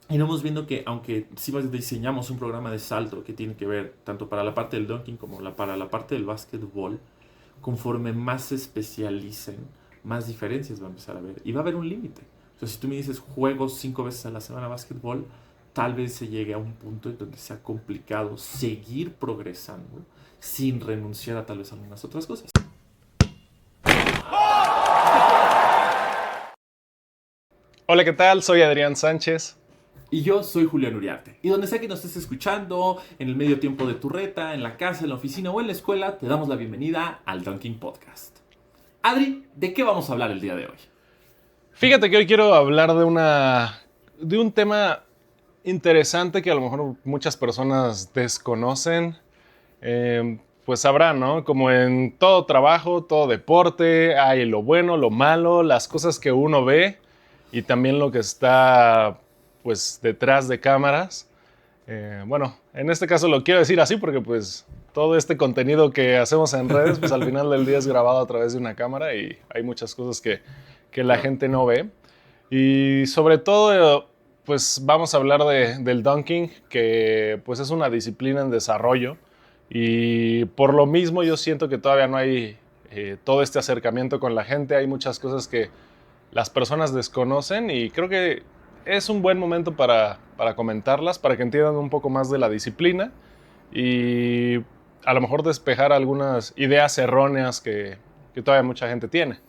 Y vamos viendo que aunque sí diseñamos un programa de salto que tiene que ver tanto para la parte del dunking como para la parte del básquetbol, conforme más se especialicen, más diferencias va a empezar a haber. Y va a haber un límite. O sea, si tú me dices juego 5 veces a la semana básquetbol, tal vez se llegue a un punto en donde sea complicado seguir progresando sin renunciar a tal vez algunas otras cosas. Hola, ¿qué tal? Soy Adrián Sánchez. Y yo soy Julián Uriarte. Y donde sea que nos estés escuchando, en el medio tiempo de tu reta, en la casa, en la oficina o en la escuela, te damos la bienvenida al Dunking Podcast. Adri, ¿de qué vamos a hablar el día de hoy? Fíjate que hoy quiero hablar de un tema interesante que a lo mejor muchas personas desconocen. Pues sabrán, ¿no? Como en todo trabajo, todo deporte, hay lo bueno, lo malo, las cosas que uno ve y también lo que está pues detrás de cámaras. Bueno, en este caso lo quiero decir así porque pues todo este contenido que hacemos en redes, pues al final del día es grabado a través de una cámara y hay muchas cosas que la Claro. gente no ve. Y sobre todo, pues vamos a hablar del dunking, que pues es una disciplina en desarrollo y por lo mismo yo siento que todavía no hay todo este acercamiento con la gente, hay muchas cosas que las personas desconocen y creo que es un buen momento para comentarlas, para que entiendan un poco más de la disciplina y a lo mejor despejar algunas ideas erróneas que todavía mucha gente tiene.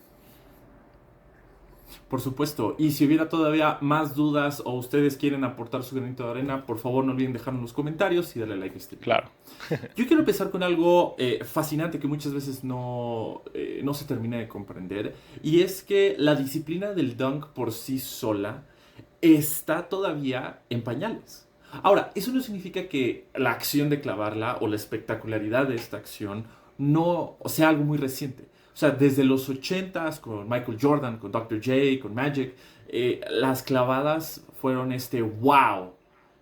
Por supuesto. Y si hubiera todavía más dudas o ustedes quieren aportar su granito de arena, por favor no olviden dejarlo en los comentarios y darle like a este video. Claro. Yo quiero empezar con algo fascinante que muchas veces no se termina de comprender. Y es que la disciplina del dunk por sí sola está todavía en pañales. Ahora, eso no significa que la acción de clavarla o la espectacularidad de esta acción no sea algo muy reciente. O sea, desde los 80s con Michael Jordan, con Dr. J, con Magic, las clavadas fueron este wow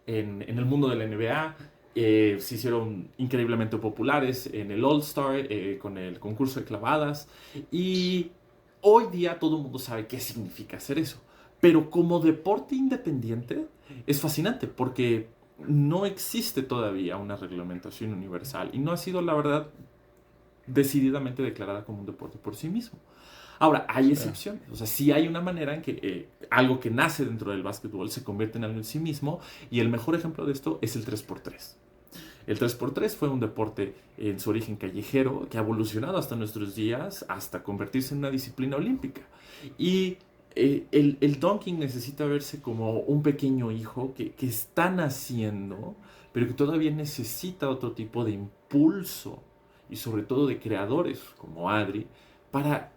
en el mundo de la NBA. Se hicieron increíblemente populares en el All-Star, con el concurso de clavadas. Y hoy día todo el mundo sabe qué significa hacer eso. Pero como deporte independiente es fascinante porque no existe todavía una reglamentación universal y no ha sido, la verdad, decididamente declarada como un deporte por sí mismo. Ahora, hay Sí. excepciones. O sea, sí hay una manera en que algo que nace dentro del básquetbol se convierte en algo en sí mismo. Y el mejor ejemplo de esto es el 3x3. El 3x3 fue un deporte en su origen callejero que ha evolucionado hasta nuestros días, hasta convertirse en una disciplina olímpica. Y el dunking necesita verse como un pequeño hijo que está naciendo, pero que todavía necesita otro tipo de impulso y sobre todo de creadores como Adri para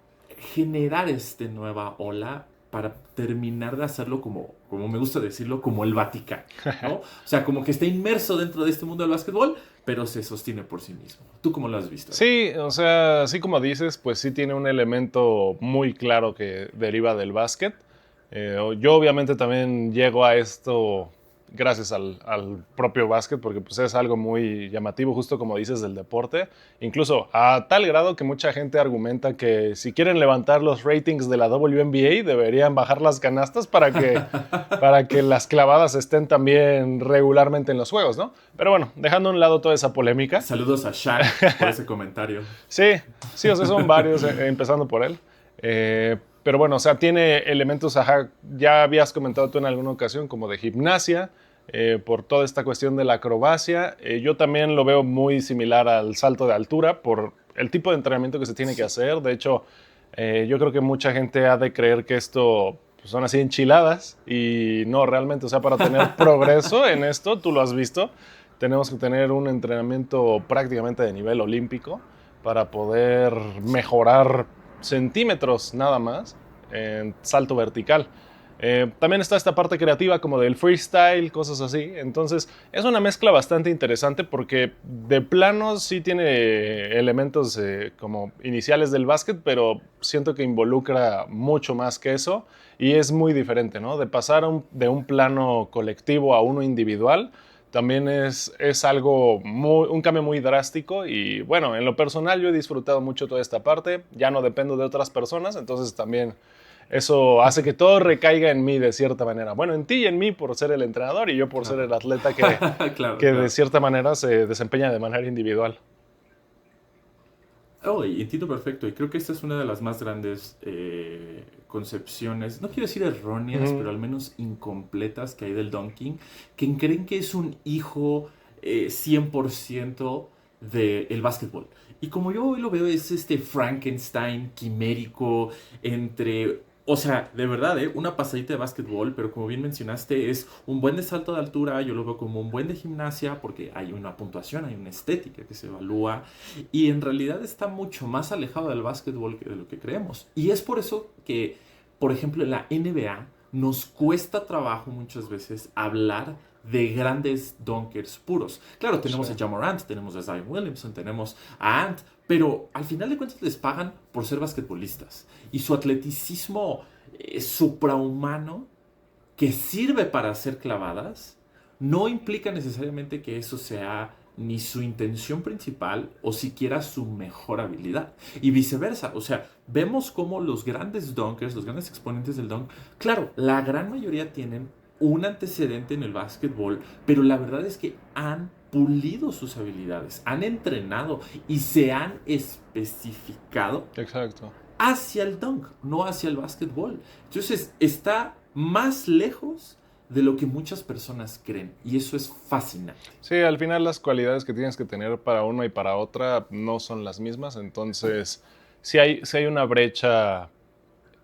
generar esta nueva ola para terminar de hacerlo como me gusta decirlo, como el Vaticano, ¿no? O sea, como que está inmerso dentro de este mundo del básquetbol, pero se sostiene por sí mismo. ¿Tú cómo lo has visto, Adri? Sí, o sea, así como dices, pues sí tiene un elemento muy claro que deriva del básquet. Yo obviamente también llego a esto gracias al propio básquet, porque pues es algo muy llamativo, justo como dices, del deporte. Incluso a tal grado que mucha gente argumenta que si quieren levantar los ratings de la WNBA, deberían bajar las canastas para que las clavadas estén también regularmente en los juegos, ¿no? Pero bueno, dejando a un lado toda esa polémica. Saludos a Shaq por ese comentario. Sí, sí, o sea, son varios, empezando por él. Pero bueno, o sea, tiene elementos, ajá, ya habías comentado tú en alguna ocasión, como de gimnasia, por toda esta cuestión de la acrobacia. Yo también lo veo muy similar al salto de altura, por el tipo de entrenamiento que se tiene que Sí. hacer. De hecho, yo creo que mucha gente ha de creer que esto pues, son así enchiladas, y no, realmente, o sea, para tener progreso en esto, tú lo has visto, tenemos que tener un entrenamiento prácticamente de nivel olímpico para poder mejorar centímetros nada más en salto vertical. También está esta parte creativa como del freestyle, cosas así. Entonces es una mezcla bastante interesante porque de plano sí tiene elementos como iniciales del básquet, pero siento que involucra mucho más que eso y es muy diferente, ¿no? De pasar de un plano colectivo a uno individual también es algo un cambio muy drástico y bueno, en lo personal yo he disfrutado mucho toda esta parte, ya no dependo de otras personas, entonces también eso hace que todo recaiga en mí de cierta manera. Bueno, en ti y en mí por ser el entrenador y yo por ser el atleta Claro, que claro. de cierta manera se desempeña de manera individual. Oh, y entiendo perfecto. Y creo que esta es una de las más grandes concepciones, no quiero decir erróneas, Ujú. pero al menos incompletas que hay del dunking, que creen que es un hijo 100% del básquetbol. Y como yo hoy lo veo, es este Frankenstein quimérico entre... O sea, de verdad, una pasadita de básquetbol, pero como bien mencionaste, es un buen de salto de altura, yo lo veo como un buen de gimnasia, porque hay una puntuación, hay una estética que se evalúa, y en realidad está mucho más alejado del básquetbol que de lo que creemos. Y es por eso que, por ejemplo, en la NBA nos cuesta trabajo muchas veces hablar de grandes dunkers puros. Claro, Sí, tenemos a Ja Morant, tenemos a Zion Williamson, tenemos a Ant, pero al final de cuentas les pagan por ser basquetbolistas. Y su atleticismo suprahumano que sirve para hacer clavadas, no implica necesariamente que eso sea ni su intención principal o siquiera su mejor habilidad. Y viceversa, o sea, vemos como los grandes dunkers, los grandes exponentes del dunk, claro, la gran mayoría tienen un antecedente en el básquetbol, pero la verdad es que han pulido sus habilidades, han entrenado y se han especificado exacto. hacia el dunk, no hacia el básquetbol. Entonces está más lejos de lo que muchas personas creen y eso es fascinante. Sí, al final las cualidades que tienes que tener para una y para otra no son las mismas, entonces sí hay una brecha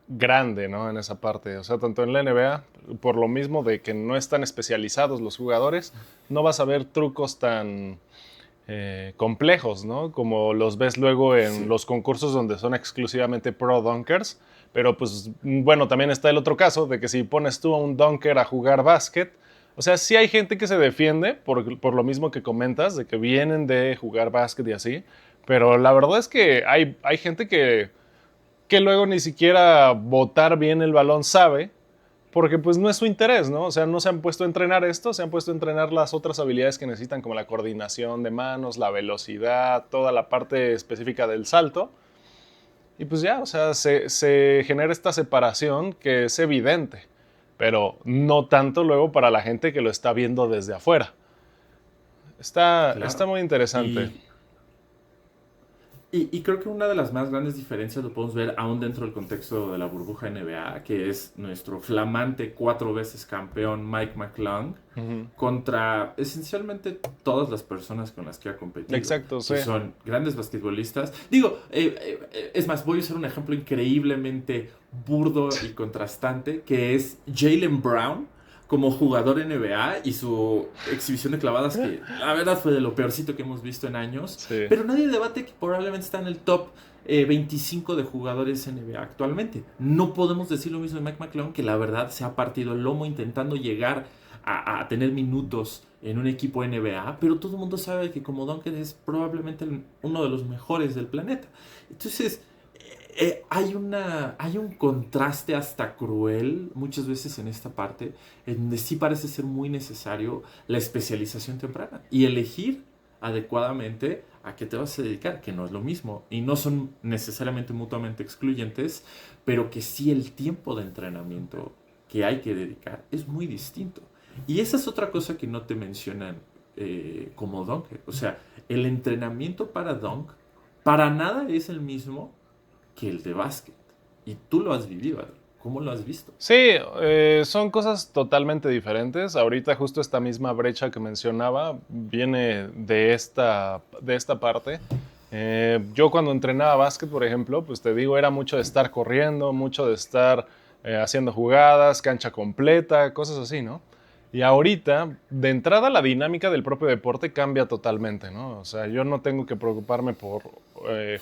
grande, ¿no? En esa parte. O sea, tanto en la NBA, por lo mismo de que no están especializados los jugadores, no vas a ver trucos tan complejos, ¿no? Como los ves luego en Sí, los concursos donde son exclusivamente pro dunkers. Pero pues bueno, también está el otro caso de que si pones tú a un dunker a jugar básquet, o sea, sí hay gente que se defiende por lo mismo que comentas, de que vienen de jugar básquet y así, pero la verdad es que hay gente que luego ni siquiera botar bien el balón sabe, porque pues no es su interés, ¿no? O sea, no se han puesto a entrenar esto, se han puesto a entrenar las otras habilidades que necesitan, como la coordinación de manos, la velocidad, toda la parte específica del salto. Y pues ya, o sea, se genera esta separación que es evidente, pero no tanto luego para la gente que lo está viendo desde afuera. Está claro. muy interesante. Y y creo que una de las más grandes diferencias lo podemos ver aún dentro del contexto de la burbuja NBA, que es nuestro flamante 4 veces campeón Mike McClung Ujú. contra esencialmente todas las personas con las que ha competido, Exacto, sí. que son grandes basquetbolistas. Digo, es más, voy a usar un ejemplo increíblemente burdo y contrastante, que es Jaylen Brown como jugador NBA y su exhibición de clavadas que la verdad fue de lo peorcito que hemos visto en años, Sí. pero nadie debate que probablemente está en el top 25 de jugadores NBA actualmente. No podemos decir lo mismo de Mike McClung, que la verdad se ha partido el lomo intentando llegar a tener minutos en un equipo NBA, pero todo el mundo sabe que como Duncan es probablemente uno de los mejores del planeta. Entonces, hay un contraste hasta cruel muchas veces en esta parte, en donde sí parece ser muy necesario la especialización temprana y elegir adecuadamente a qué te vas a dedicar, que no es lo mismo y no son necesariamente mutuamente excluyentes, pero que sí el tiempo de entrenamiento que hay que dedicar es muy distinto. Y esa es otra cosa que no te mencionan como dunk. O sea, el entrenamiento para dunk para nada es el mismo que el de básquet. Y tú lo has vivido, Adri. ¿Cómo lo has visto? Sí, son cosas totalmente diferentes. Ahorita justo esta misma brecha que mencionaba viene de esta parte. Yo cuando entrenaba básquet, por ejemplo, pues te digo, era mucho de estar corriendo, mucho de estar haciendo jugadas, cancha completa, cosas así, ¿no? Y ahorita, de entrada, la dinámica del propio deporte cambia totalmente, ¿no? O sea, yo no tengo que preocuparme por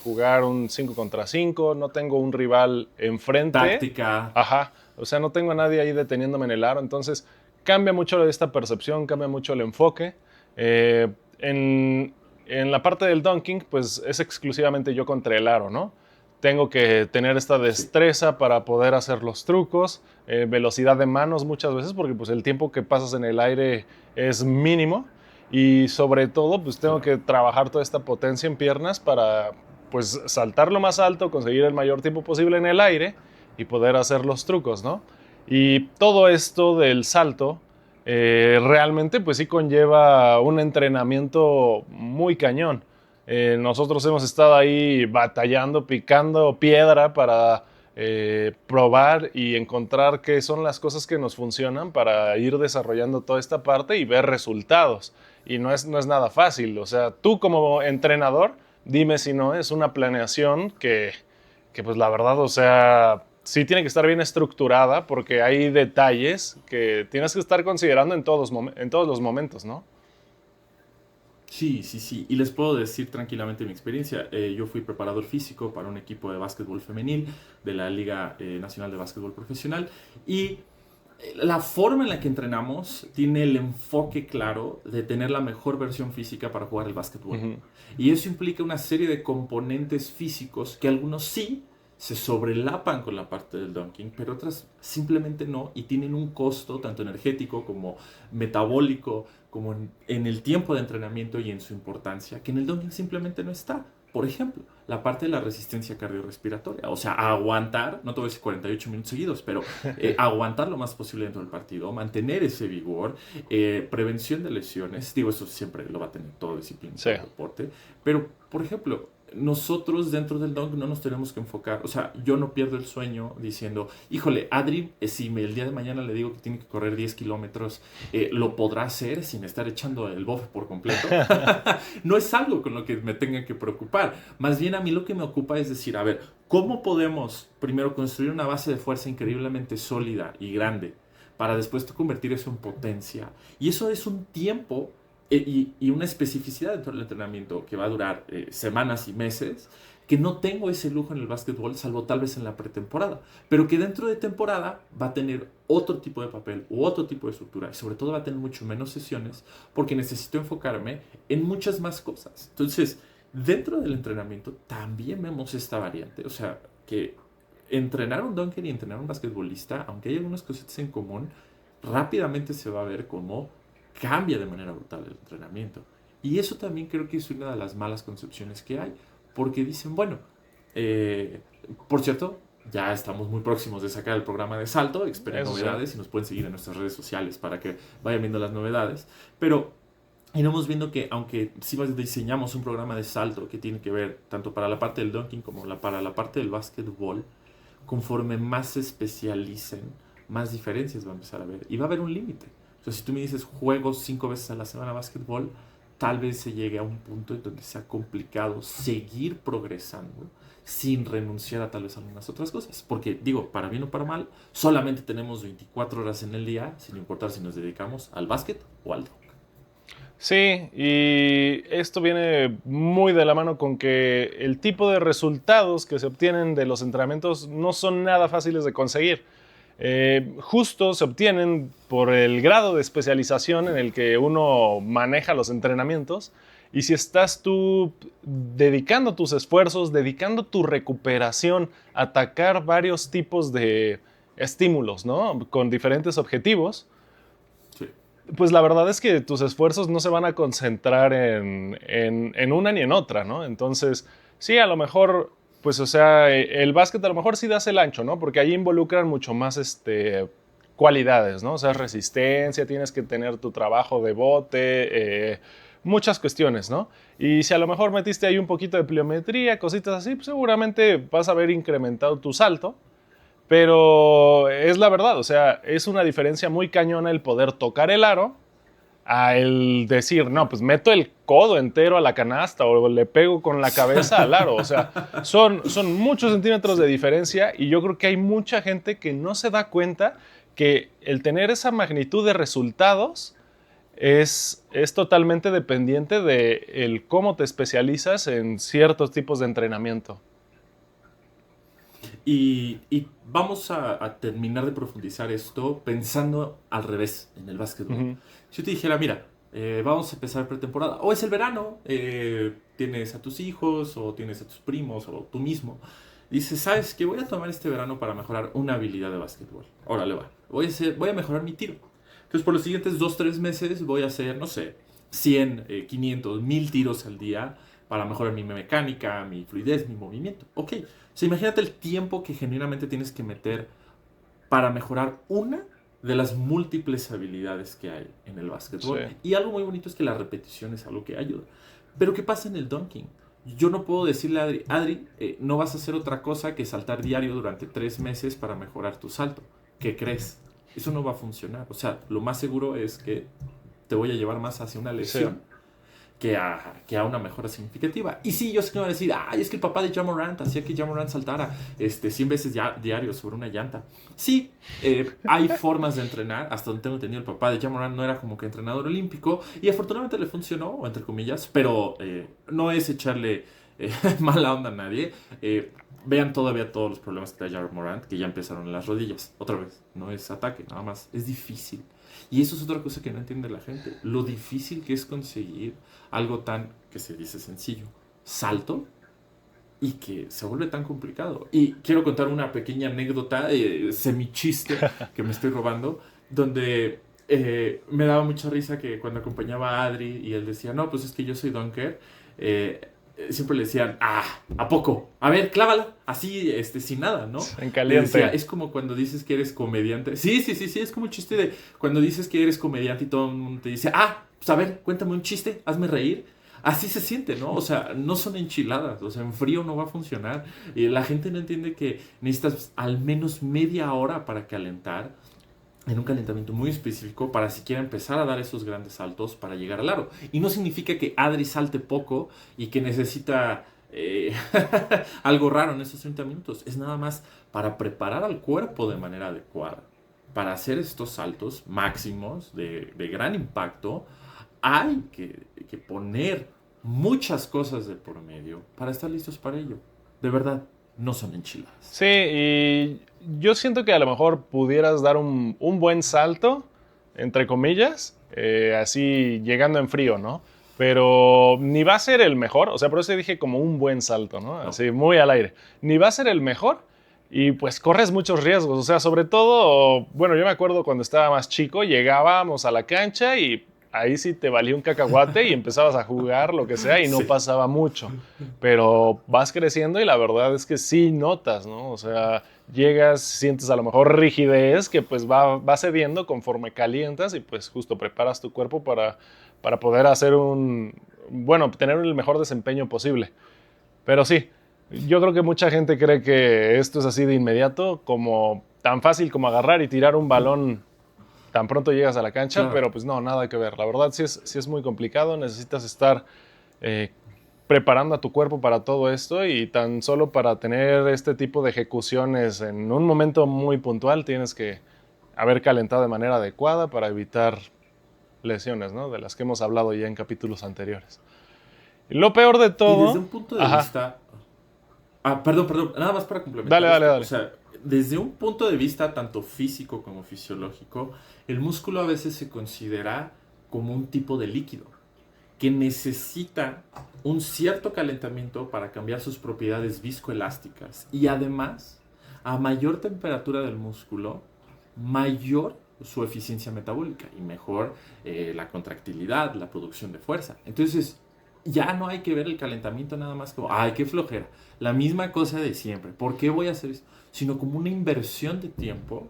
jugar un 5 contra 5, no tengo un rival enfrente. Táctica. Ajá, o sea, no tengo a nadie ahí deteniéndome en el aro, entonces cambia mucho esta percepción, cambia mucho el enfoque. Eh, en la parte del dunking, pues es exclusivamente yo contra el aro, ¿no? Tengo que tener esta Sí. destreza para poder hacer los trucos, velocidad de manos muchas veces, porque pues el tiempo que pasas en el aire es mínimo y sobre todo pues tengo Claro. que trabajar toda esta potencia en piernas para pues saltar lo más alto, conseguir el mayor tiempo posible en el aire y poder hacer los trucos, ¿no? Y todo esto del salto realmente pues sí conlleva un entrenamiento muy cañón. Nosotros hemos estado ahí batallando, picando piedra para probar y encontrar qué son las cosas que nos funcionan para ir desarrollando toda esta parte y ver resultados. Y no es nada fácil. O sea, tú como entrenador, dime si no es una planeación que pues la verdad, o sea, sí tiene que estar bien estructurada porque hay detalles que tienes que estar considerando en todos los momentos, ¿no? Sí, sí, sí. Y les puedo decir tranquilamente mi experiencia. Yo fui preparador físico para un equipo de básquetbol femenil de la Liga Nacional de Básquetbol Profesional. Y la forma en la que entrenamos tiene el enfoque claro de tener la mejor versión física para jugar el básquetbol. Ujú. Y eso implica una serie de componentes físicos que algunos sí se sobrelapan con la parte del dunking, pero otras simplemente no y tienen un costo tanto energético como metabólico, como en el tiempo de entrenamiento y en su importancia, que en el dunking simplemente no está. Por ejemplo, la parte de la resistencia cardiorrespiratoria, o sea, aguantar, no te voy a decir 48 minutos seguidos, pero aguantar lo más posible dentro del partido, mantener ese vigor, prevención de lesiones, digo, eso siempre lo va a tener todo disciplina, Sí. todo deporte, pero, por ejemplo, nosotros dentro del dunk no nos tenemos que enfocar, o sea, yo no pierdo el sueño diciendo, híjole, Adri, si el día de mañana le digo que tiene que correr 10 kilómetros, lo podrá hacer sin estar echando el bofe por completo. No es algo con lo que me tenga que preocupar. Más bien a mí lo que me ocupa es decir, a ver, ¿cómo podemos primero construir una base de fuerza increíblemente sólida y grande para después convertir eso en potencia? Y eso es un tiempo y una especificidad dentro del entrenamiento que va a durar semanas y meses, que no tengo ese lujo en el básquetbol, salvo tal vez en la pretemporada, pero que dentro de temporada va a tener otro tipo de papel u otro tipo de estructura y sobre todo va a tener mucho menos sesiones porque necesito enfocarme en muchas más cosas. Entonces, dentro del entrenamiento también vemos esta variante, o sea, que entrenar un dunker y entrenar un basquetbolista, aunque hay algunas cositas en común, rápidamente se va a ver cómo cambia de manera brutal el entrenamiento. Y eso también creo que es una de las malas concepciones que hay, porque dicen, bueno, eh, por cierto, ya estamos muy próximos de sacar el programa de Salto, esperen Eso sí. novedades y nos pueden seguir en nuestras redes sociales para que vayan viendo las novedades, pero iremos viendo que aunque sí diseñamos un programa de salto que tiene que ver tanto para la parte del dunking como para la parte del básquetbol, conforme más se especialicen, más diferencias va a empezar a haber. Y va a haber un límite. O sea, si tú me dices juego 5 veces a la semana básquetbol, tal vez se llegue a un punto en donde sea complicado seguir progresando sin renunciar a tal vez algunas otras cosas. Porque digo, para bien o para mal, solamente tenemos 24 horas en el día, sin importar si nos dedicamos al básquet o al dunk. Sí, y esto viene muy de la mano con que el tipo de resultados que se obtienen de los entrenamientos no son nada fáciles de conseguir. Justo se obtienen por el grado de especialización en el que uno maneja los entrenamientos. Y si estás tú dedicando tus esfuerzos, dedicando tu recuperación a atacar varios tipos de estímulos, ¿no? Con diferentes objetivos, Sí. pues la verdad es que tus esfuerzos no se van a concentrar en una ni en otra, ¿no? Entonces, sí, a lo mejor, pues, o sea, el básquet a lo mejor sí das el ancho, ¿no? Porque ahí involucran mucho más, cualidades, ¿no? O sea, resistencia, tienes que tener tu trabajo de bote, muchas cuestiones, ¿no? Y si a lo mejor metiste ahí un poquito de pliometría, cositas así, pues seguramente vas a haber incrementado tu salto. Pero es la verdad, o sea, es una diferencia muy cañona el poder tocar el aro a el decir, no, pues meto el codo entero a la canasta o le pego con la cabeza al aro. O sea, son muchos centímetros de diferencia y yo creo que hay mucha gente que no se da cuenta que el tener esa magnitud de resultados es totalmente dependiente de el cómo te especializas en ciertos tipos de entrenamiento. Y vamos a terminar de profundizar esto pensando al revés en el básquetbol. Ujú. Si yo te dijera, mira, vamos a empezar pretemporada, o es el verano, tienes a tus hijos, o tienes a tus primos, o tú mismo, dices, ¿sabes qué? Voy a tomar este verano para mejorar una habilidad de básquetbol. Órale, va. Voy a mejorar mi tiro. Entonces, por los siguientes 2, 3 meses voy a hacer, no sé, 100, 500, 1000 tiros al día para mejorar mi mecánica, mi fluidez, mi movimiento. Ok, o sea, imagínate el tiempo que genuinamente tienes que meter para mejorar una de las múltiples habilidades que hay en el básquetbol. Sí. Y algo muy bonito es que la repetición es algo que ayuda. Pero ¿qué pasa en el dunking? Yo no puedo decirle a Adri, no vas a hacer otra cosa que saltar diario durante 3 meses para mejorar tu salto. ¿Qué crees? Eso no va a funcionar. O sea, lo más seguro es que te voy a llevar más hacia una lesión. Sí. Que a una mejora significativa. Y sí, yo sé que me van a decir, ay, es que el papá de Ja Morant hacía que Ja Morant saltara 100 veces diario sobre una llanta. Sí, hay formas de entrenar. Hasta donde tengo entendido, el papá de Ja Morant no era como que entrenador olímpico y afortunadamente le funcionó, entre comillas, pero no es echarle mala onda a nadie. Vean todavía todos los problemas que trae Ja Morant, que ya empezaron en las rodillas. Otra vez, no es ataque, nada más. Es difícil. Y eso es otra cosa que no entiende la gente. Lo difícil que es conseguir algo tan, que se dice sencillo, salto, y que se vuelve tan complicado. Y quiero contar una pequeña anécdota, semi-chiste, que me estoy robando, donde me daba mucha risa que cuando acompañaba a Adri y él decía, no, pues es que yo soy dunker, siempre le decían, ¿a poco? A ver, clávala, así, sin nada, ¿no? En caliente. Decía, es como cuando dices que eres comediante. Sí, es como un chiste de cuando dices que eres comediante y todo el mundo te dice, pues a ver, cuéntame un chiste, hazme reír. Así se siente, ¿no? O sea, no son enchiladas, o sea, en frío no va a funcionar. Y la gente no entiende que necesitas al menos media hora para calentar, en un calentamiento muy específico, para siquiera empezar a dar esos grandes saltos para llegar al aro. Y no significa que Adri salte poco y que necesita algo raro en esos 30 minutos. Es nada más para preparar al cuerpo de manera adecuada. Para hacer estos saltos máximos de gran impacto, hay que poner muchas cosas de por medio para estar listos para ello. De verdad, no son enchiladas. Sí, y yo siento que a lo mejor pudieras dar un buen salto, entre comillas, así llegando en frío, ¿no? Pero ni va a ser el mejor, o sea, por eso dije como un buen salto, ¿no? Así, muy al aire. Ni va a ser el mejor y pues corres muchos riesgos, o sea, sobre todo, bueno, yo me acuerdo cuando estaba más chico, llegábamos a la cancha y ahí sí te valía un cacahuate y empezabas a jugar, lo que sea, y no Sí. pasaba mucho. Pero vas creciendo y la verdad es que sí notas, ¿no? O sea, llegas, sientes a lo mejor rigidez que pues va cediendo conforme calientas y pues justo preparas tu cuerpo para poder hacer tener el mejor desempeño posible. Pero sí, yo creo que mucha gente cree que esto es así de inmediato, como tan fácil como agarrar y tirar un balón tan pronto llegas a la cancha, Claro. pero pues no, nada que ver. La verdad sí es muy complicado, necesitas estar preparando a tu cuerpo para todo esto y tan solo para tener este tipo de ejecuciones en un momento muy puntual tienes que haber calentado de manera adecuada para evitar lesiones, ¿no? De las que hemos hablado ya en capítulos anteriores. Y lo peor de Y desde todo... un punto de Ajá, vista... perdón, nada más para complementar dale, esto. O dale. sea, desde un punto de vista tanto físico como fisiológico, el músculo a veces se considera como un tipo de líquido que necesita un cierto calentamiento para cambiar sus propiedades viscoelásticas. Y además, a mayor temperatura del músculo, mayor su eficiencia metabólica y mejor la contractilidad, la producción de fuerza. Entonces, ya no hay que ver el calentamiento nada más como, ay, qué flojera. La misma cosa de siempre. ¿Por qué voy a hacer eso? Sino como una inversión de tiempo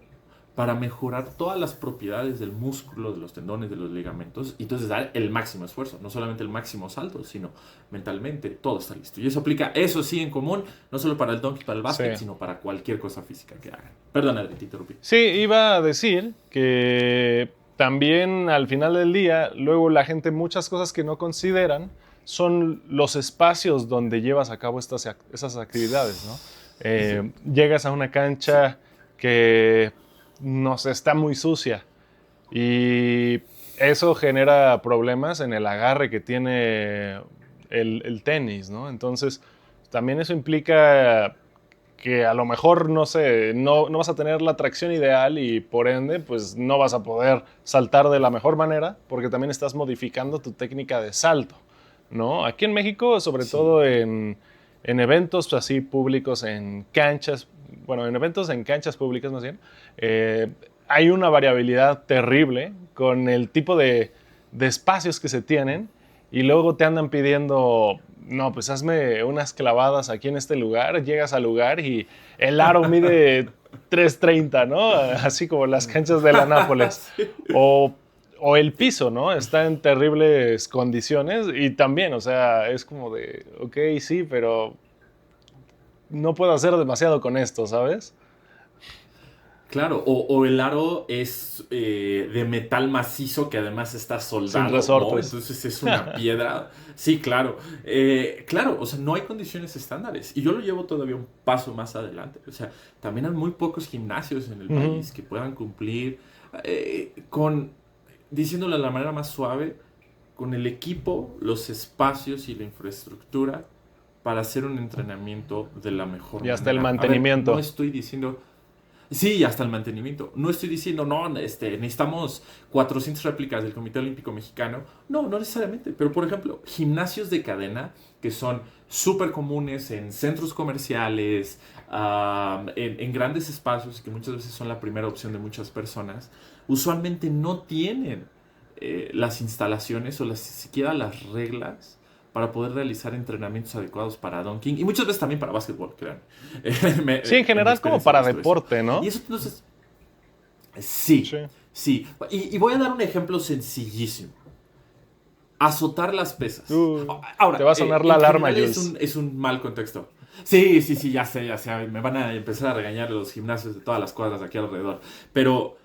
para mejorar todas las propiedades del músculo, de los tendones, de los ligamentos, y entonces dar el máximo esfuerzo, no solamente el máximo salto, sino mentalmente todo está listo. Y eso aplica, eso sí, en común, no solo para el donkey, para el básquet, Sí. sino para cualquier cosa física que hagan. Perdón, Adri, te interrumpí. Sí, iba a decir que también al final del día, luego la gente muchas cosas que no consideran son los espacios donde llevas a cabo esas actividades, ¿no? Llegas a una cancha que no sé, está muy sucia y eso genera problemas en el agarre que tiene el tenis, ¿no? Entonces, también eso implica que a lo mejor, no sé, no vas a tener la tracción ideal y por ende, pues no vas a poder saltar de la mejor manera porque también estás modificando tu técnica de salto, ¿no? Aquí en México, sobre Sí, todo en eventos así públicos, en canchas, bueno, en eventos en canchas públicas más bien, hay una variabilidad terrible con el tipo de espacios que se tienen y luego te andan pidiendo, no, pues hazme unas clavadas aquí en este lugar, llegas al lugar y el aro mide 3.30, ¿no? Así como las canchas de la Nápoles. Sí. O, o el piso, ¿no? Está en terribles condiciones y también, o sea, es como de, ok, sí, pero no puedo hacer demasiado con esto, ¿sabes? Claro, o el aro es de metal macizo que además está Sin soldado, ¿no? resortes. Entonces es una piedra. Sí, claro. Claro, o sea, no hay condiciones estándares. Y yo lo llevo todavía un paso más adelante. O sea, también hay muy pocos gimnasios en el Ujú. país que puedan cumplir diciéndolo de la manera más suave, con el equipo, los espacios y la infraestructura para hacer un entrenamiento de la mejor Y hasta el manera. A ver, no mantenimiento. estoy diciendo. Sí, hasta el mantenimiento. No estoy diciendo, no, necesitamos 400 réplicas del Comité Olímpico Mexicano. No, no necesariamente. Pero, por ejemplo, gimnasios de cadena que son súper comunes en centros comerciales, en grandes espacios, que muchas veces son la primera opción de muchas personas, usualmente no tienen las instalaciones o siquiera las reglas para poder realizar entrenamientos adecuados para dunking y muchas veces también para básquetbol, crean. Sí, en En mi general como experiencia he para visto eso. deporte, Y ¿no? eso entonces, sí, Sí. sí. Y voy a dar un ejemplo sencillísimo. Azotar las pesas. Te Ahora, va a sonar la en alarma, general Jules. es un mal contexto. Sí, sí, sí, ya sé, ya sé. Me van a empezar a regañar los gimnasios de todas las cuadras de aquí alrededor. Pero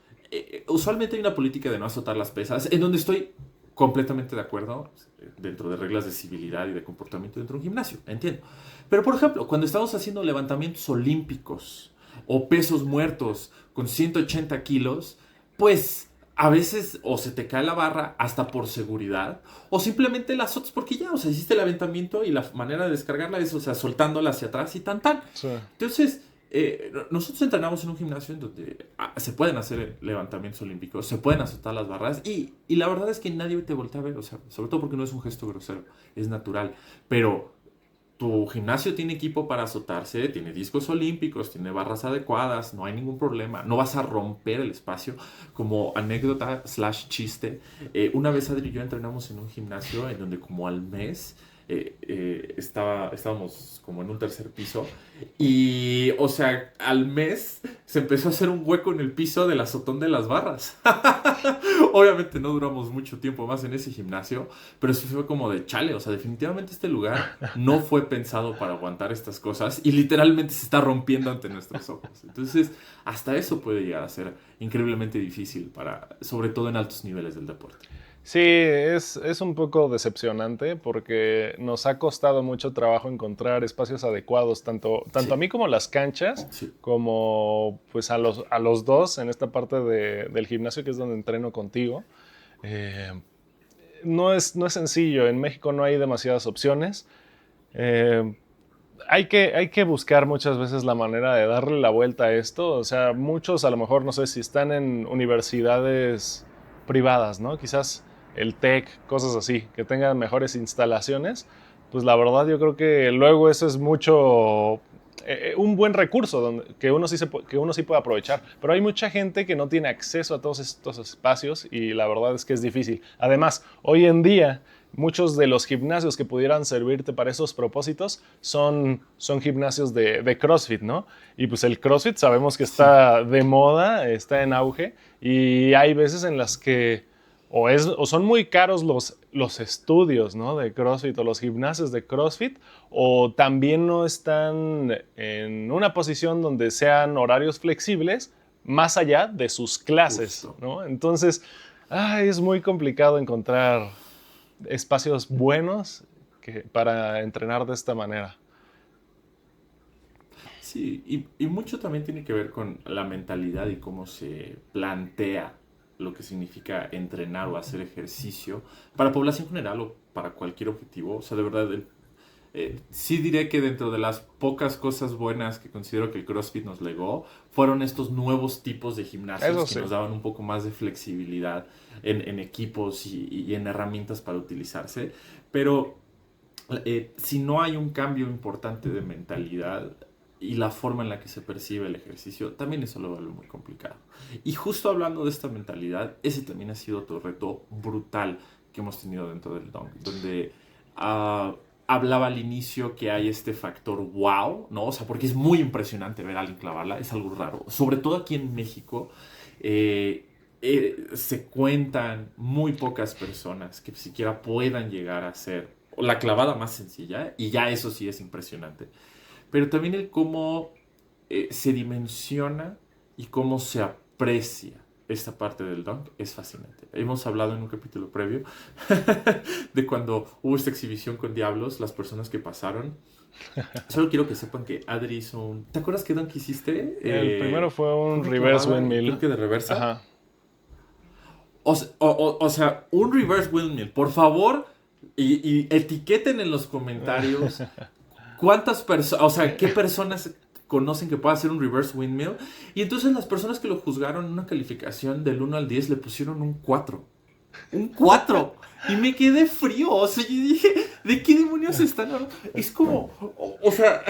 usualmente hay una política de no azotar las pesas, en donde estoy completamente de acuerdo, dentro de reglas de civilidad y de comportamiento dentro de un gimnasio, entiendo. Pero, por ejemplo, cuando estamos haciendo levantamientos olímpicos o pesos muertos con 180 kilos, pues a veces o se te cae la barra hasta por seguridad, o simplemente la azotas porque ya, o sea, hiciste el aventamiento y la manera de descargarla es, o sea, soltándola hacia atrás y tan tan. Sí. Entonces, nosotros entrenamos en un gimnasio en donde se pueden hacer levantamientos olímpicos, se pueden azotar las barras y la verdad es que nadie te voltea a ver, o sea, sobre todo porque no es un gesto grosero, es natural, pero tu gimnasio tiene equipo para azotarse, tiene discos olímpicos, tiene barras adecuadas, no hay ningún problema, no vas a romper el espacio. Como anécdota slash chiste, una vez Adri y yo entrenamos en un gimnasio en donde como al mes estábamos como en un tercer piso y, o sea, al mes se empezó a hacer un hueco en el piso del azotón de las barras. Obviamente no duramos mucho tiempo más en ese gimnasio, pero sí fue como de chale, o sea, definitivamente este lugar no fue pensado para aguantar estas cosas y literalmente se está rompiendo ante nuestros ojos. Entonces, hasta eso puede llegar a ser increíblemente difícil para, sobre todo en altos niveles del deporte. Sí, es un poco decepcionante porque nos ha costado mucho trabajo encontrar espacios adecuados, tanto a Sí, mí como a las canchas, sí, como pues a los dos en esta parte del gimnasio que es donde entreno contigo. Eh, no es sencillo, en México no hay demasiadas opciones. Eh, hay que buscar muchas veces la manera de darle la vuelta a esto. O sea, muchos a lo mejor, no sé si están en universidades privadas, ¿no? Quizás el TEC, cosas así, que tengan mejores instalaciones. Pues la verdad yo creo que luego eso es mucho, un buen recurso que uno sí puede aprovechar. Pero hay mucha gente que no tiene acceso a todos estos espacios y la verdad es que es difícil. Además, hoy en día muchos de los gimnasios que pudieran servirte para esos propósitos son gimnasios de CrossFit, ¿no? Y pues el CrossFit sabemos que sí. está de moda, está en auge y hay veces en las que o son muy caros los estudios, ¿no? De CrossFit o los gimnasios de CrossFit o también no están en una posición donde sean horarios flexibles más allá de sus clases, Justo. ¿no? Entonces, es muy complicado encontrar espacios buenos para entrenar de esta manera. Sí, y mucho también tiene que ver con la mentalidad y cómo se plantea lo que significa entrenar o hacer ejercicio para población general o para cualquier objetivo. O sea, de verdad, sí diré que dentro de las pocas cosas buenas que considero que el CrossFit nos legó, fueron estos nuevos tipos de gimnasios Eso que sí. nos daban un poco más de flexibilidad en equipos y en herramientas para utilizarse. Pero si no hay un cambio importante de mentalidad y la forma en la que se percibe el ejercicio, también eso lo vuelve muy complicado. Y justo hablando de esta mentalidad, ese también ha sido otro reto brutal que hemos tenido dentro del dunk, donde hablaba al inicio que hay este factor wow, ¿no? O sea, porque es muy impresionante ver a alguien clavarla, es algo raro. Sobre todo aquí en México, se cuentan muy pocas personas que siquiera puedan llegar a hacer la clavada más sencilla, y ya eso sí es impresionante. Pero también el cómo se dimensiona y cómo se aprecia esta parte del dunk es fascinante. Hemos hablado en un capítulo previo de cuando hubo esta exhibición con Diablos, las personas que pasaron. Solo quiero que sepan que Adri hizo un... ¿Te acuerdas qué dunk hiciste? El primero fue un una reverse clavada, windmill. creo que de reversa. Ajá. O sea, un reverse windmill. Por favor, y etiqueten en los comentarios cuántas personas, o sea, qué personas conocen que pueda hacer un reverse windmill. Y entonces las personas que lo juzgaron en una calificación del 1 al 10 le pusieron un 4. Un 4. Y me quedé frío. O sea, yo dije, ¿de qué demonios están hablando? Es como, o sea,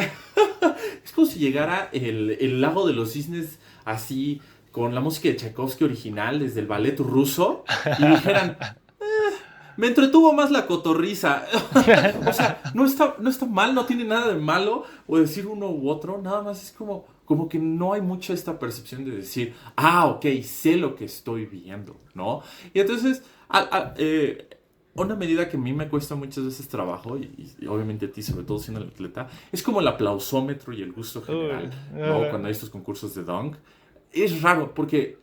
es como si llegara el lago de los cisnes así, con la música de Tchaikovsky original, desde el ballet ruso, y dijeran, me entretuvo más la cotorriza. O sea, no está mal, no tiene nada de malo, o decir uno u otro, nada más es como que no hay mucho esta percepción de decir, ok, sé lo que estoy viendo, ¿no? Y entonces, una medida que a mí me cuesta muchas veces trabajo, y obviamente a ti, sobre todo siendo el atleta, es como el aplausómetro y el gusto general, ¿no? Cuando hay estos concursos de dunk. Es raro, porque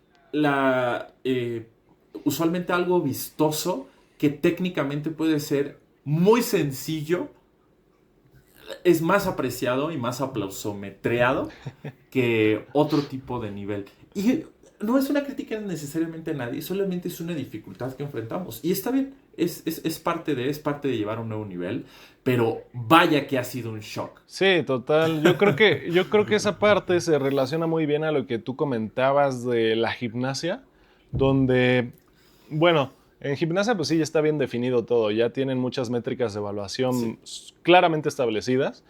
usualmente algo vistoso que técnicamente puede ser muy sencillo, es más apreciado y más aplausometreado que otro tipo de nivel. Y no es una crítica necesariamente a nadie, solamente es una dificultad que enfrentamos. Y está bien, es parte de llevar un nuevo nivel, pero vaya que ha sido un shock. Sí, total. Yo creo que esa parte se relaciona muy bien a lo que tú comentabas de la gimnasia, donde, bueno, en gimnasia pues sí ya está bien definido todo, ya tienen muchas métricas de evaluación claramente establecidas,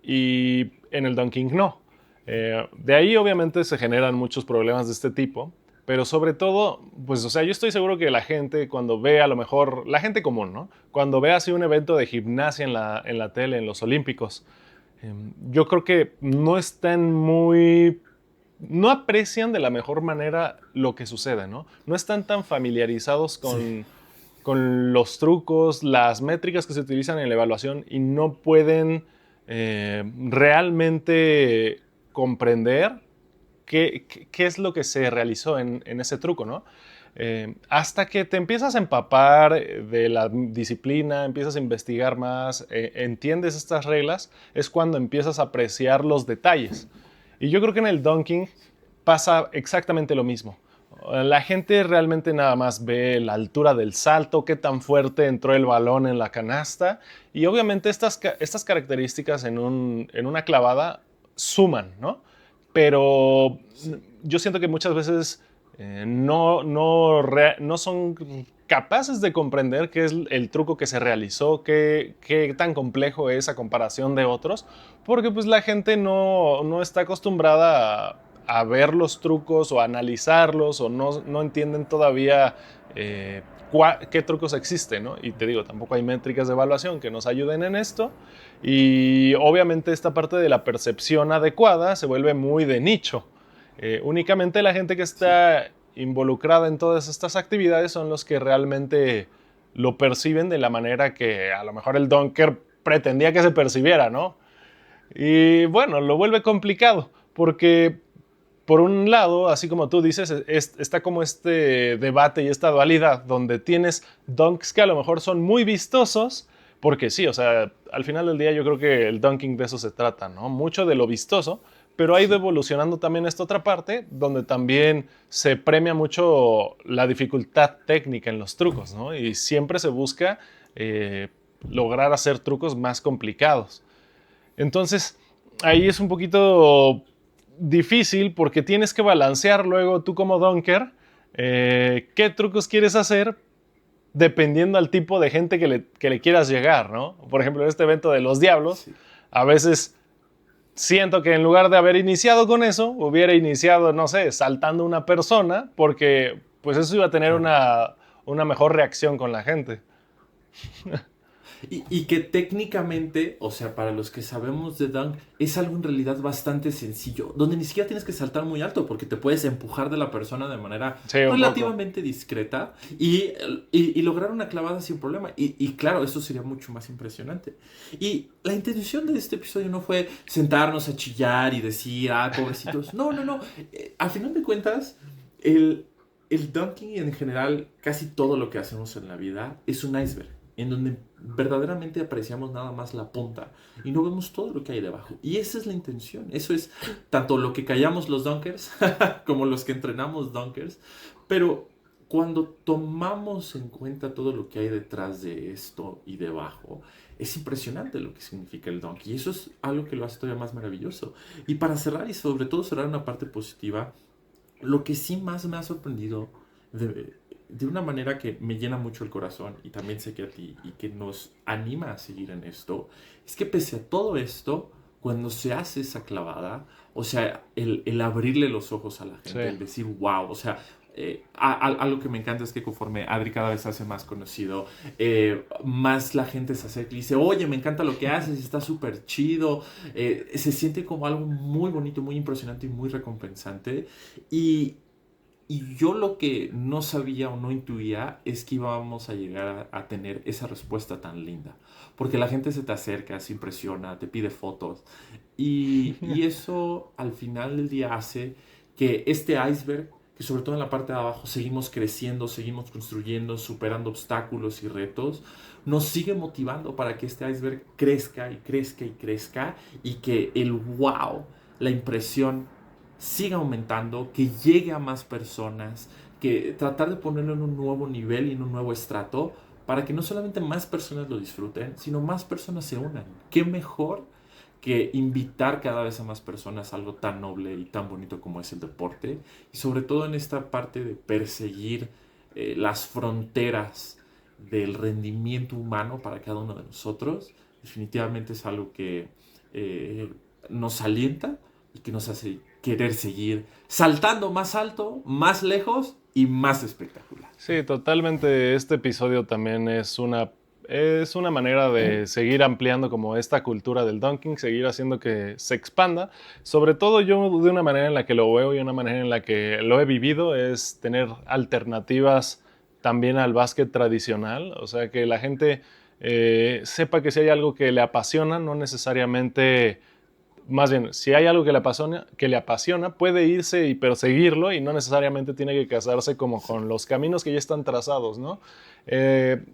y en el dunking no. De ahí obviamente se generan muchos problemas de este tipo, pero sobre todo, pues o sea, yo estoy seguro que la gente cuando ve, a lo mejor, la gente común, ¿no? Cuando ve así un evento de gimnasia en la tele, en los Olímpicos, yo creo que no están muy... no aprecian de la mejor manera lo que sucede, ¿no? No están tan familiarizados con los trucos, las métricas que se utilizan en la evaluación, y no pueden realmente comprender qué es lo que se realizó en ese truco, ¿no? Hasta que te empiezas a empapar de la disciplina, empiezas a investigar más, entiendes estas reglas, es cuando empiezas a apreciar los detalles. Y yo creo que en el dunking pasa exactamente lo mismo. La gente realmente nada más ve la altura del salto, qué tan fuerte entró el balón en la canasta, y obviamente estas características en una clavada suman, ¿no? Pero yo siento que muchas veces no son capaces de comprender qué es el truco que se realizó, qué tan complejo es a comparación de otros, porque pues la gente no está acostumbrada a ver los trucos o a analizarlos, o no entienden todavía qué trucos existen, ¿no? Y te digo, tampoco hay métricas de evaluación que nos ayuden en esto, y obviamente esta parte de la percepción adecuada se vuelve muy de nicho. Únicamente la gente que está involucrada en todas estas actividades son los que realmente lo perciben de la manera que a lo mejor el dunker pretendía que se percibiera, ¿no? Y bueno, lo vuelve complicado, porque por un lado, así como tú dices, está como este debate y esta dualidad donde tienes dunks que a lo mejor son muy vistosos, porque sí, o sea, al final del día yo creo que el dunking de eso se trata, ¿no? Mucho de lo vistoso, pero ha ido evolucionando también esta otra parte, donde también se premia mucho la dificultad técnica en los trucos, ¿no? Y siempre se busca lograr hacer trucos más complicados. Entonces, ahí es un poquito difícil, porque tienes que balancear luego tú como dunker qué trucos quieres hacer dependiendo al tipo de gente que le quieras llegar, ¿no? Por ejemplo, en este evento de los Diablos, a veces siento que en lugar de haber iniciado con eso, hubiera iniciado, no sé, saltando una persona, porque pues eso iba a tener una mejor reacción con la gente. Y que técnicamente, o sea, para los que sabemos de dunk, es algo en realidad bastante sencillo, donde ni siquiera tienes que saltar muy alto, porque te puedes empujar de la persona de manera Sí, un relativamente discreta y lograr una clavada sin problema. Y claro, eso sería mucho más impresionante. Y la intención de este episodio no fue sentarnos a chillar y decir, pobrecitos. No, no, no. Al final de cuentas, el dunking en general, casi todo lo que hacemos en la vida es un iceberg, en donde verdaderamente apreciamos nada más la punta y no vemos todo lo que hay debajo. Y esa es la intención. Eso es tanto lo que callamos los dunkers como los que entrenamos dunkers. Pero cuando tomamos en cuenta todo lo que hay detrás de esto y debajo, es impresionante lo que significa el dunk. Y eso es algo que lo hace todavía más maravilloso. Y para cerrar, y sobre todo cerrar una parte positiva, lo que sí más me ha sorprendido de una manera que me llena mucho el corazón, y también sé que a ti, y que nos anima a seguir en esto, es que pese a todo esto, cuando se hace esa clavada, o sea, el abrirle los ojos a la gente, Sí. el decir wow, o sea, algo que me encanta es que conforme Adri cada vez se hace más conocido, más la gente se acerca y dice, oye, me encanta lo que haces, está súper chido, se siente como algo muy bonito, muy impresionante y muy recompensante. Y yo lo que no sabía o no intuía es que íbamos a llegar a tener esa respuesta tan linda. Porque la gente se te acerca, se impresiona, te pide fotos. Y eso al final del día hace que este iceberg, que sobre todo en la parte de abajo seguimos creciendo, seguimos construyendo, superando obstáculos y retos, nos sigue motivando para que este iceberg crezca y crezca y crezca, y que el wow, la impresión, siga aumentando, que llegue a más personas, que tratar de ponerlo en un nuevo nivel y en un nuevo estrato, para que no solamente más personas lo disfruten, sino más personas se unan. ¿Qué mejor que invitar cada vez a más personas a algo tan noble y tan bonito como es el deporte? Y sobre todo en esta parte de perseguir las fronteras del rendimiento humano para cada uno de nosotros. Definitivamente es algo que nos alienta y que nos hace querer seguir saltando más alto, más lejos y más espectacular. Sí, totalmente. Este episodio también es una manera de seguir ampliando como esta cultura del dunking, seguir haciendo que se expanda. Sobre todo yo, de una manera en la que lo veo y una manera en la que lo he vivido, es tener alternativas también al básquet tradicional. O sea, que la gente sepa que si hay algo que le apasiona, no necesariamente, más bien, si hay algo que le apasiona, puede irse y perseguirlo y no necesariamente tiene que casarse como con los caminos que ya están trazados, ¿no?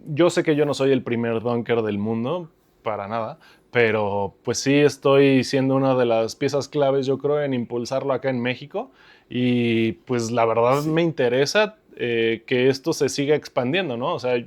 Yo sé que yo no soy el primer dunker del mundo, para nada, pero pues sí estoy siendo una de las piezas claves, yo creo, en impulsarlo acá en México, y pues la verdad Sí. me interesa que esto se siga expandiendo, ¿no? O sea,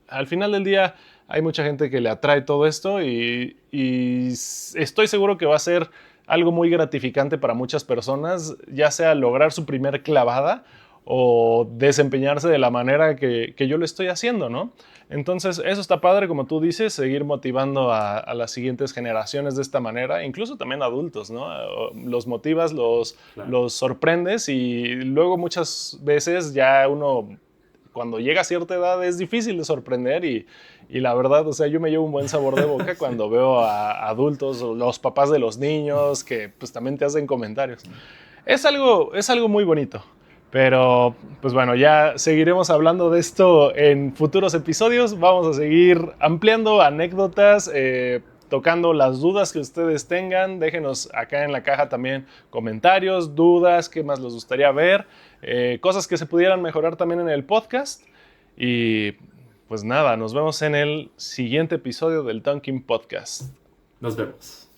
al final del día hay mucha gente que le atrae todo esto y estoy seguro que va a ser algo muy gratificante para muchas personas, ya sea lograr su primer clavada o desempeñarse de la manera que yo lo estoy haciendo, ¿no? Entonces, eso está padre, como tú dices, seguir motivando a las siguientes generaciones de esta manera, incluso también adultos, ¿no? Los motivas, Claro. los sorprendes, y luego muchas veces ya uno, cuando llega a cierta edad, es difícil de sorprender, y la verdad, o sea, yo me llevo un buen sabor de boca Sí. cuando veo a adultos, o los papás de los niños, que pues también te hacen comentarios. Es algo muy bonito. Pero, pues bueno, ya seguiremos hablando de esto en futuros episodios. Vamos a seguir ampliando anécdotas, tocando las dudas que ustedes tengan. Déjenos acá en la caja también comentarios, dudas, qué más les gustaría ver, cosas que se pudieran mejorar también en el podcast. Y pues nada, nos vemos en el siguiente episodio del Dunking Podcast. Nos vemos.